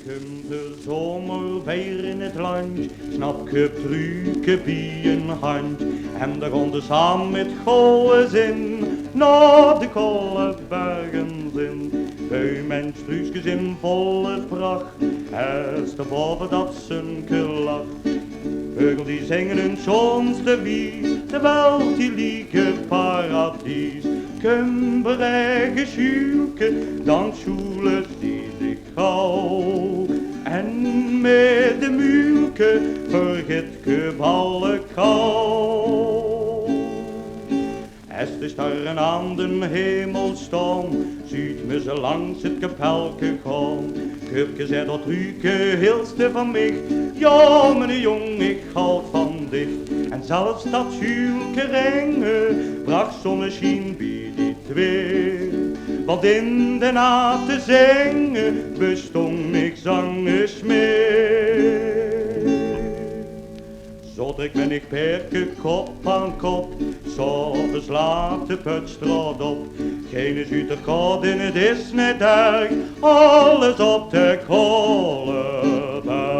Komt de zomer weer in het land, snap je truken bij een hand. En daar gaan ze samen met goeie zin, naar de kolle bergen zin. Buim en struusjes in volle pracht, is de boven dat zijn gelach. Vogel die zingen hun schoonste wies, terwijl die lieke paradies. Kumberige schuwke, dan schoelen die zich gauw. En met de muulke vergeet ge alle kou. Als de sterren aan den hemel staan, ziet me ze langs het kapelke gaan. Kupke zei dat truke heelste van mij, ja meneer jong, ik houd van dich. En zelfs dat schuwke ringen bracht zonneschijn bij die twee. Want in de nacht te zingen bestond niks anders meer. Zo trek men ik perke kop aan kop, zo beslaat de putstraat op. Geen is uit de kade en het is net erg, alles op de kolenberg.